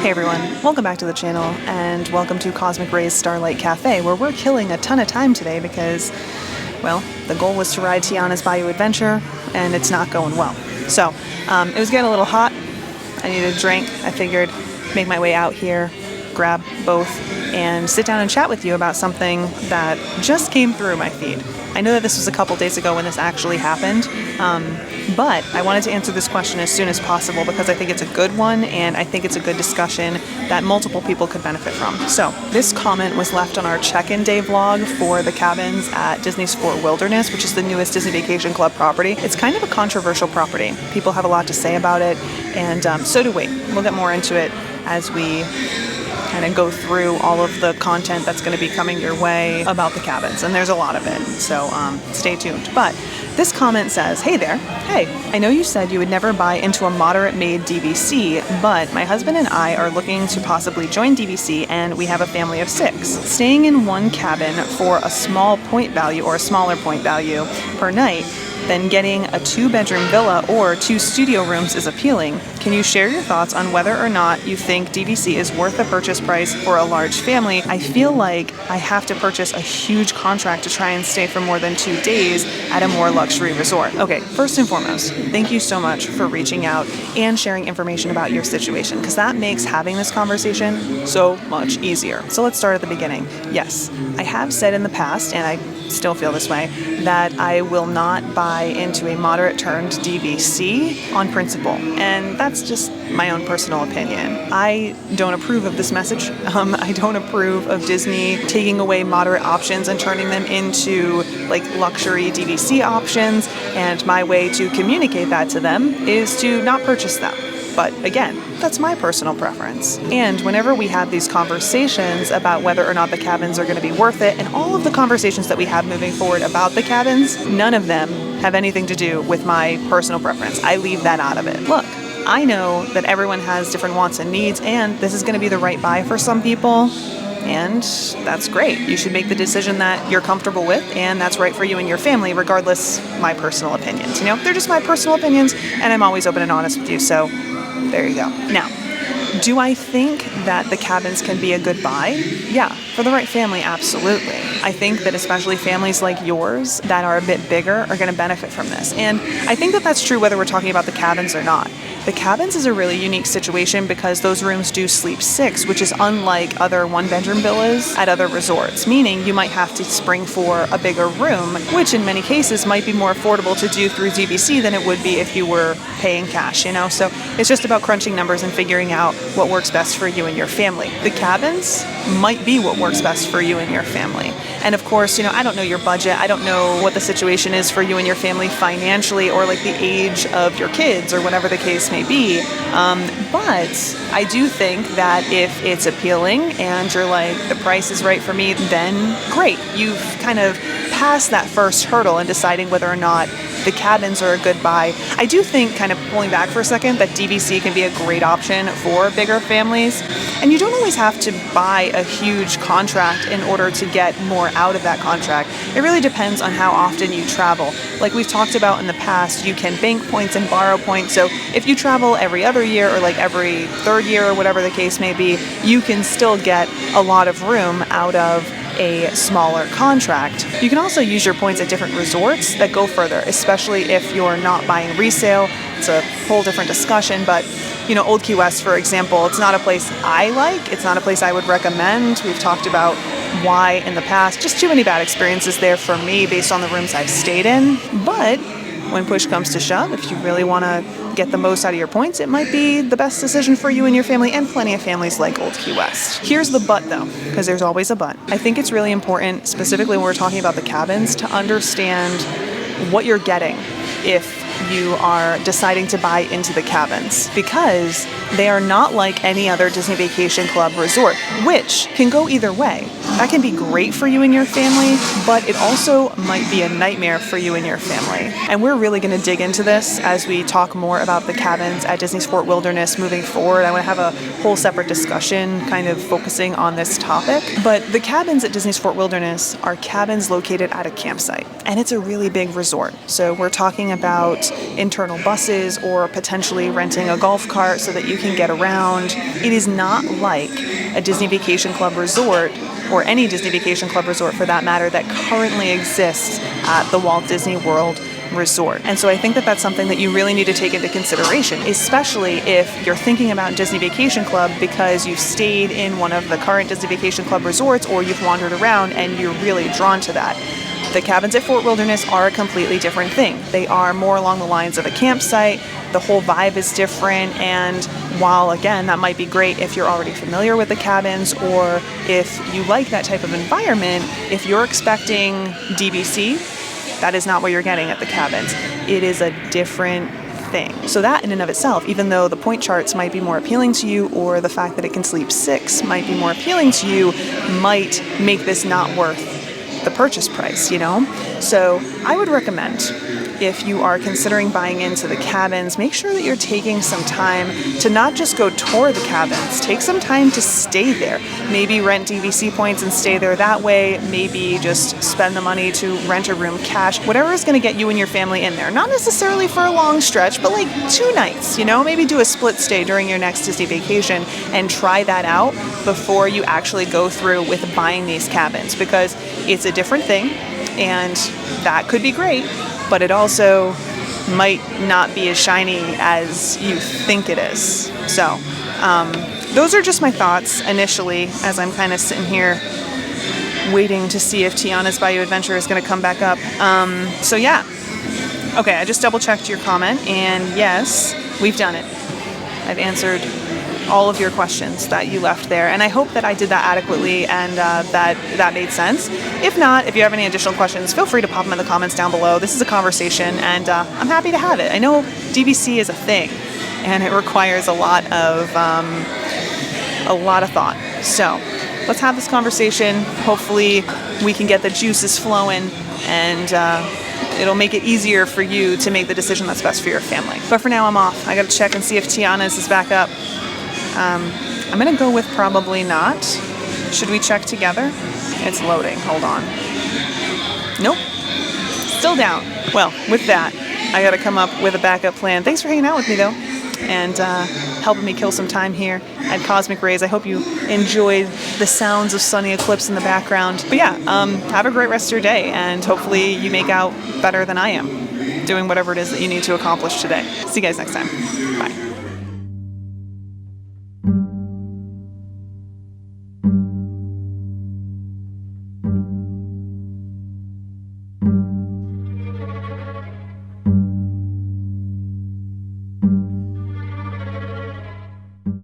Hey everyone, welcome back to the channel and welcome to Cosmic Ray's Starlight Cafe, where we're killing a ton of time today because, well, the goal was to ride Tiana's Bayou Adventure and it's not going well. So, it was getting a little hot. I needed a drink. I figured make my way out here, grab both, and sit down and chat with you about something that just came through my feed. I know that this was a couple days ago when this actually happened, but I wanted to answer this question as soon as possible because I think it's a good one and I think it's a good discussion that multiple people could benefit from. So this comment was left on our check-in day vlog for the cabins at Disney's Fort Wilderness, which is the newest Disney Vacation Club property. It's kind of a controversial property. People have a lot to say about it, and so do we. We'll get more into it as we kind of go through all of the content that's going to be coming your way about the cabins, and there's a lot of it, so stay tuned. But this comment says, hey there, hey, I know you said you would never buy into a moderate made DVC, but my husband and I are looking to possibly join DVC, and we have a family of 6. Staying in one cabin for a small point value or a smaller point value per night, then getting a 2-bedroom villa or 2 studio rooms is appealing. Can you share your thoughts on whether or not you think DVC is worth the purchase price for a large family? I feel like I have to purchase a huge contract to try and stay for more than 2 days at a more luxury resort. Okay, first and foremost, thank you so much for reaching out and sharing information about your situation, because that makes having this conversation so much easier. So let's start at the beginning. Yes, I have said in the past, and I still feel this way, that I will not buy into a moderate turned DVC on principle, and that's just my own personal opinion. I don't approve of this message. I don't approve of Disney taking away moderate options and turning them into like luxury DVC options, and my way to communicate that to them is to not purchase them. But again, that's my personal preference. And whenever we have these conversations about whether or not the cabins are going to be worth it, and all of the conversations that we have moving forward about the cabins, none of them have anything to do with my personal preference. I leave that out of it. Look, I know that everyone has different wants and needs, and this is going to be the right buy for some people. And that's great. You should make the decision that you're comfortable with, and that's right for you and your family, regardless my personal opinions. You know, they're just my personal opinions, and I'm always open and honest with you, so there you go. Now, do I think that the cabins can be a good buy? Yeah, for the right family, absolutely. I think that especially families like yours that are a bit bigger are going to benefit from this. And I think that that's true whether we're talking about the cabins or not. The cabins is a really unique situation because those rooms do sleep 6, which is unlike other 1-bedroom villas at other resorts, meaning you might have to spring for a bigger room, which in many cases might be more affordable to do through DVC than it would be if you were paying cash, you know? So it's just about crunching numbers and figuring out what works best for you and your family. The cabins might be what works best for you and your family. And of course, you know, I don't know your budget. I don't know what the situation is for you and your family financially, or like the age of your kids or whatever the case may be. But I do think that if it's appealing and you're like, the price is right for me, then great. You've kind of passed that first hurdle in deciding whether or not the cabins are a good buy. I do think, kind of pulling back for a second, that DVC can be a great option for bigger families. And you don't always have to buy a huge contract in order to get more out of that contract. It really depends on how often you travel. Like we've talked about in the past, you can bank points and borrow points. So if you travel every other year or like every 3rd year or whatever the case may be, you can still get a lot of room out of a smaller contract. You can also use your points at different resorts that go further, especially if you're not buying resale. It's a whole different discussion, but you know, Old Key West, for example, it's not a place I like. It's not a place I would recommend. We've talked about why in the past. Just too many bad experiences there for me based on the rooms I've stayed in. But when push comes to shove, if you really want to get the most out of your points, it might be the best decision for you and your family, and plenty of families like Old Key West. Here's the but though, because there's always a but. I think it's really important, specifically when we're talking about the cabins, to understand what you're getting if you are deciding to buy into the cabins, because they are not like any other Disney Vacation Club resort, which can go either way. That can be great for you and your family, but it also might be a nightmare for you and your family. And we're really going to dig into this as we talk more about the cabins at Disney's Fort Wilderness moving forward. I want to have a whole separate discussion kind of focusing on this topic. But the cabins at Disney's Fort Wilderness are cabins located at a campsite, and it's a really big resort. So we're talking about internal buses or potentially renting a golf cart so that you can get around. It is not like a Disney Vacation Club resort, or any Disney Vacation Club resort for that matter, that currently exists at the Walt Disney World Resort. And so I think that that's something that you really need to take into consideration, especially if you're thinking about Disney Vacation Club because you've stayed in one of the current Disney Vacation Club resorts or you've wandered around and you're really drawn to that. The cabins at Fort Wilderness are a completely different thing. They are more along the lines of a campsite. The whole vibe is different, and while again that might be great if you're already familiar with the cabins or if you like that type of environment, if you're expecting DVC, that is not what you're getting at the cabins. It is a different thing. So that in and of itself, even though the point charts might be more appealing to you, or the fact that it can sleep 6 might be more appealing to you, might make this not worth the purchase price, you know? So I would recommend, if you are considering buying into the cabins, make sure that you're taking some time to not just go tour the cabins, take some time to stay there. Maybe rent DVC points and stay there that way. Maybe just spend the money to rent a room cash, whatever is going to get you and your family in there. Not necessarily for a long stretch, but like 2 nights, you know, maybe do a split stay during your next Disney vacation and try that out before you actually go through with buying these cabins, because it's a different thing and that could be great, but it also might not be as shiny as you think it is. So those are just my thoughts initially as I'm kind of sitting here waiting to see if Tiana's Bayou Adventure is going to come back up. So yeah. Okay, I just double checked your comment, and yes, we've done it. I've answered all of your questions that you left there, and I hope that I did that adequately and that made sense. If not, if you have any additional questions, feel free to pop them in the comments down below. This is a conversation, and I'm happy to have it. I know DVC is a thing, and it requires a lot of thought. So let's have this conversation. Hopefully we can get the juices flowing, and it'll make it easier for you to make the decision that's best for your family. But for now, I'm off. I gotta check and see if Tiana's is back up. I'm gonna go with probably not. Should we check together? It's loading, hold on. Nope, still down. Well, with that, I gotta come up with a backup plan. Thanks for hanging out with me though, and helping me kill some time here at Cosmic Rays. I hope you enjoyed the sounds of sunny eclipse in the background. But yeah, have a great rest of your day, and hopefully you make out better than I am doing whatever it is that you need to accomplish today. See you guys next time. Bye.